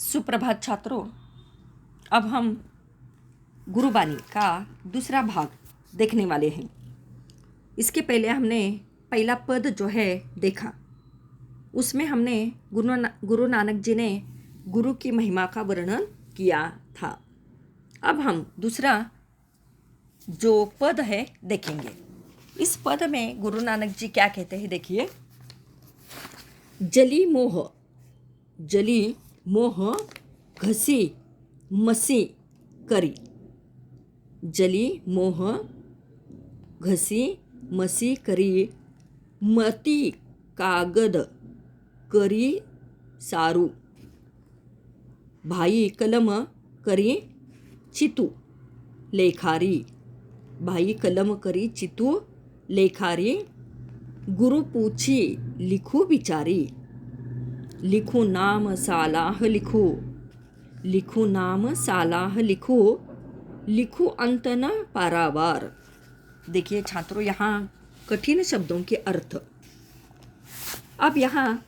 सुप्रभात छात्रों। अब हम गुरुबानी का दूसरा भाग देखने वाले हैं। इसके पहले हमने पहला पद जो है देखा, उसमें हमने गुरु नानक जी ने गुरु की महिमा का वर्णन किया था। अब हम दूसरा जो पद है देखेंगे। इस पद में गुरु नानक जी क्या कहते हैं, देखिए। जली मोह घसी मसी करी। जली मोह घसी मसी करी, मती कागद करी सारू। भाई कलम करी चितू लेखारी। भाई कलम करी चितू लेखारी, गुरु पूछी लिखू बिचारी। लिखू नाम सालाह लिखू, लिखू नाम सालाह लिखू, लिखू अंत न पारावार। देखिए छात्रों, यहाँ कठिन शब्दों के अर्थ। अब यहाँ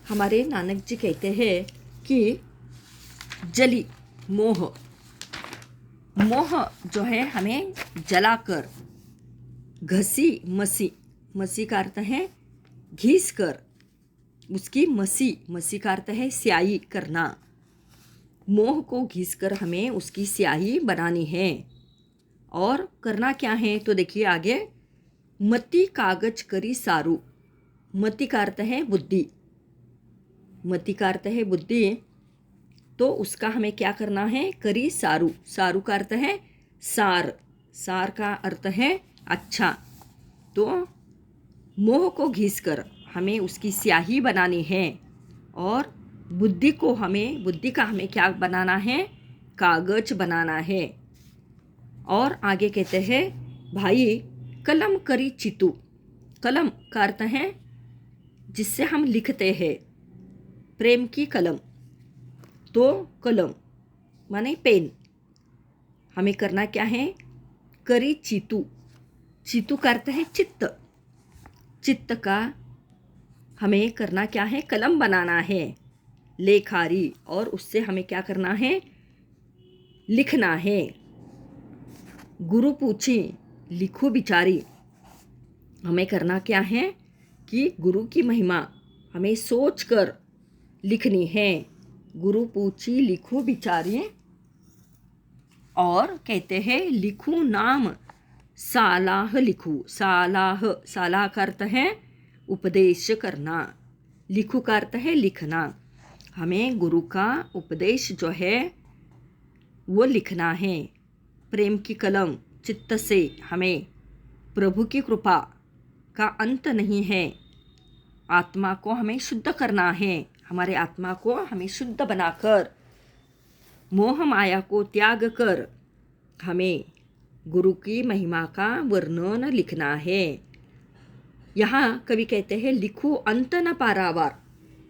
हमारे नानक जी कहते हैं कि जली मोह, मोह जो है हमें जलाकर, घसी मसी, मसी का अर्थ है घिस कर, उसकी मसी का अर्थ है स्याही करना। मोह को घिसकर हमें उसकी स्याही बनानी है। और करना क्या है तो देखिए आगे, मति कागज करी सारू। मति का अर्थ है बुद्धि, मति का अर्थ है बुद्धि, तो उसका हमें क्या करना है, करी सारू। सारू का अर्थ है सार, सार का अर्थ है अच्छा। तो मोह को घिसकर हमें उसकी स्याही बनानी है, और बुद्धि का हमें क्या बनाना है, कागज बनाना है। और आगे कहते हैं, भाई कलम करी चितू। कलम का अर्थ है जिससे हम लिखते हैं, प्रेम की कलम, तो कलम माने पेन। हमें करना क्या है, करी चितू। चितू का अर्थ है चित्त, चित्त का हमें करना क्या है, कलम बनाना है। लेखारी, और उससे हमें क्या करना है, लिखना है। गुरु पूछी लिखो बिचारी, हमें करना क्या है कि गुरु की महिमा हमें सोचकर लिखनी है। गुरु पूछी लिखो बिचारी, और कहते हैं लिखू नाम सालाह लिखू। सालाह, सालाह का अर्थ है उपदेश करना, लिखू का अर्थ है लिखना। हमें गुरु का उपदेश जो है वो लिखना है। प्रेम की कलम, चित्त से हमें प्रभु की कृपा का अंत नहीं है। आत्मा को हमें शुद्ध करना है, हमारे आत्मा को हमें शुद्ध बनाकर, मोह माया को त्याग कर हमें गुरु की महिमा का वर्णन लिखना है। यहाँ कवि कहते हैं लिखू अंत न पारावार।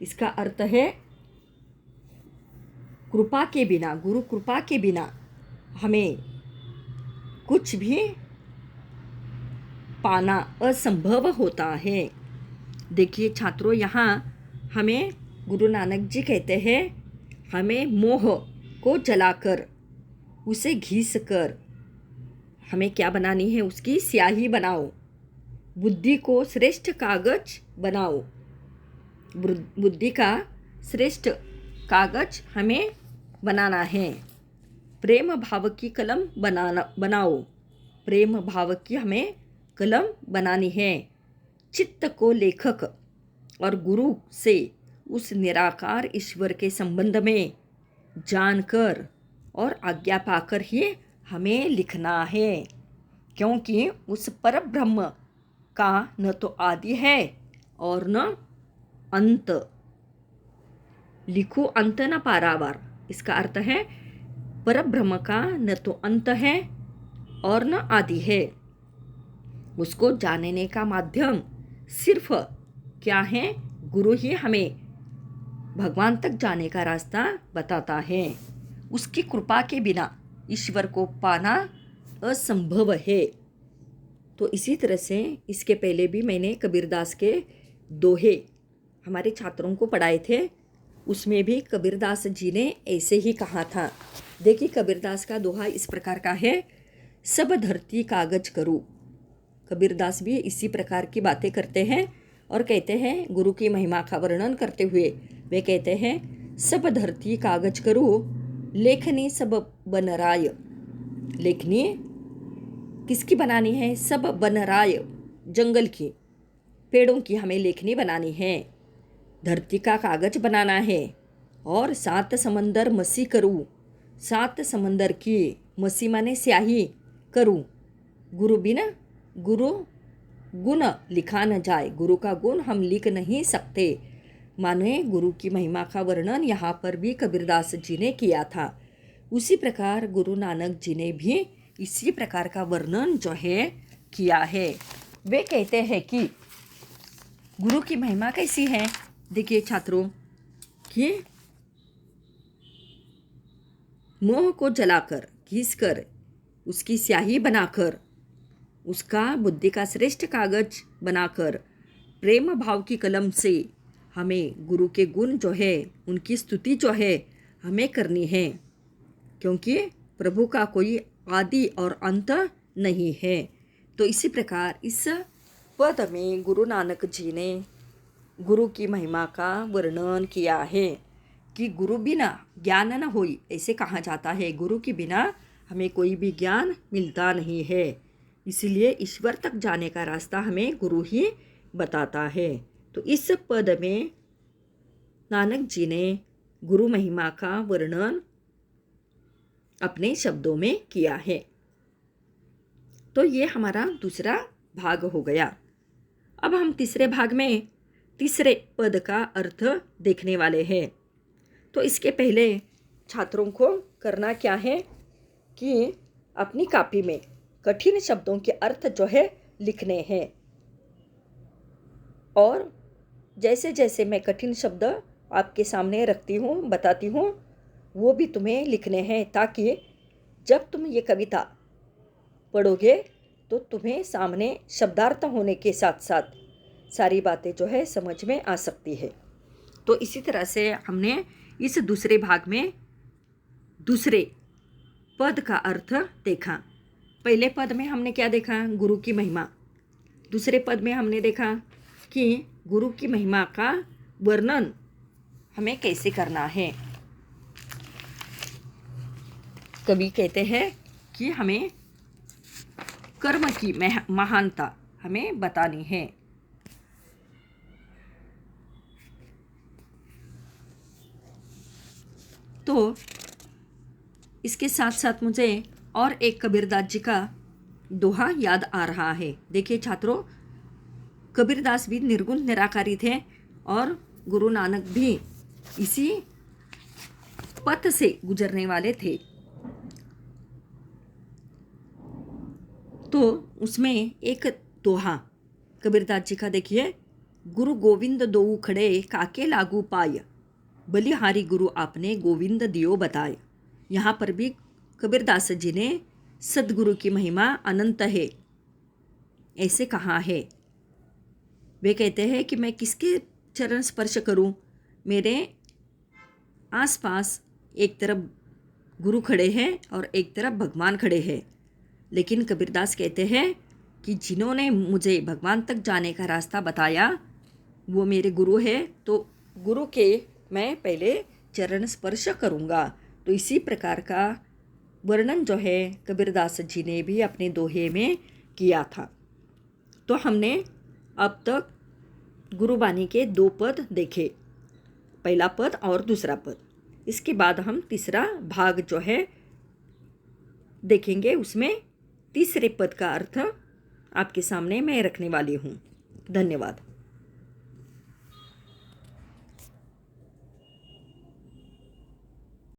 इसका अर्थ है कृपा के बिना, गुरु कृपा के बिना हमें कुछ भी पाना असंभव होता है। देखिए छात्रों, यहाँ हमें गुरु नानक जी कहते हैं हमें मोह को जलाकर, उसे घिस कर हमें क्या बनानी है, उसकी स्याही बनाओ। बुद्धि को श्रेष्ठ कागज बनाओ, बुद्धि का श्रेष्ठ कागज हमें बनाना है। प्रेम भाव की कलम बनाओ, प्रेम भाव की हमें कलम बनानी है। चित्त को लेखक और गुरु से उस निराकार ईश्वर के संबंध में जानकर और आज्ञा पाकर ही हमें लिखना है, क्योंकि उस पर ब्रह्म का न तो आदि है और न अंत। लिखो अंत न पारावार, इसका अर्थ है परब्रह्म का न तो अंत है और न आदि है। उसको जानने का माध्यम सिर्फ क्या है, गुरु ही हमें भगवान तक जाने का रास्ता बताता है। उसकी कृपा के बिना ईश्वर को पाना असंभव है। तो इसी तरह से इसके पहले भी मैंने कबीरदास के दोहे हमारे छात्रों को पढ़ाए थे। उसमें भी कबीरदास जी ने ऐसे ही कहा था। देखिए कबीरदास का दोहा इस प्रकार का है, सब धरती कागज करूँ। कबीरदास भी इसी प्रकार की बातें करते हैं और कहते हैं, गुरु की महिमा का वर्णन करते हुए वे कहते हैं, सब धरती कागज करूँ, लेखनी सब बनराय। लेखनी किसकी बनानी है? सब बनराय, जंगल की, पेड़ों की हमें लेखनी बनानी है, धरती का कागज बनाना है। और 7 समंदर मसी करूँ, 7 समंदर की मसी माने स्याही करूँ। गुरु बिना गुरु गुण लिखा न जाए, गुरु का गुण हम लिख नहीं सकते। माने गुरु की महिमा का वर्णन यहाँ पर भी कबीरदास जी ने किया था। उसी प्रकार गुरु नानक जी ने भी इसी प्रकार का वर्णन जो है किया है। वे कहते हैं कि गुरु की महिमा कैसी है। देखिए छात्रों कि मोह को जलाकर, घिसकर, उसकी स्याही बनाकर, उसका बुद्धि का श्रेष्ठ कागज बनाकर, प्रेम भाव की कलम से हमें गुरु के गुण जो है, उनकी स्तुति जो है हमें करनी है, क्योंकि प्रभु का कोई आदि और अंत नहीं है। तो इसी प्रकार इस पद में गुरु नानक जी ने गुरु की महिमा का वर्णन किया है कि गुरु बिना ज्ञान न होई, ऐसे कहा जाता है। गुरु के बिना हमें कोई भी ज्ञान मिलता नहीं है, इसलिए ईश्वर तक जाने का रास्ता हमें गुरु ही बताता है। तो इस पद में नानक जी ने गुरु महिमा का वर्णन अपने शब्दों में किया है। तो ये हमारा दूसरा भाग हो गया। अब हम तीसरे भाग में तीसरे पद का अर्थ देखने वाले हैं। तो इसके पहले छात्रों को करना क्या है कि अपनी कॉपी में कठिन शब्दों के अर्थ जो है लिखने हैं, और जैसे जैसे मैं कठिन शब्द आपके सामने रखती हूँ, बताती हूँ, वो भी तुम्हें लिखने हैं, ताकि जब तुम ये कविता पढ़ोगे तो तुम्हें सामने शब्दार्थ होने के साथ साथ सारी बातें जो है समझ में आ सकती है। तो इसी तरह से हमने इस दूसरे भाग में दूसरे पद का अर्थ देखा। पहले पद में हमने क्या देखा? गुरु की महिमा। दूसरे पद में हमने देखा कि गुरु की महिमा का वर्णन हमें कैसे करना है। कवि कहते हैं कि हमें कर्म की महानता हमें बतानी है। तो इसके साथ साथ मुझे और एक कबीरदास जी का दोहा याद आ रहा है। देखिए छात्रों, कबीरदास भी निर्गुण निराकारी थे और गुरु नानक भी इसी पथ से गुजरने वाले थे। तो उसमें एक दोहा कबीरदास जी का देखिए, गुरु गोविंद दोऊ खड़े काके लागू पाय, बलिहारी गुरु आपने गोविंद दियो बताए। यहाँ पर भी कबीरदास जी ने सदगुरु की महिमा अनंत है ऐसे कहा है। वे कहते हैं कि मैं किसके चरण स्पर्श करूं? मेरे आसपास एक तरफ गुरु खड़े हैं और एक तरफ भगवान खड़े हैं, लेकिन कबीरदास कहते हैं कि जिन्होंने मुझे भगवान तक जाने का रास्ता बताया वो मेरे गुरु है, तो गुरु के मैं पहले चरण स्पर्श करूँगा। तो इसी प्रकार का वर्णन जो है कबीरदास जी ने भी अपने दोहे में किया था। तो हमने अब तक गुरुबानी के 2 पद देखे, पहला पद और दूसरा पद। इसके बाद हम तीसरा भाग जो है देखेंगे, उसमें तीसरे पद का अर्थ आपके सामने मैं रखने वाली हूँ। धन्यवाद।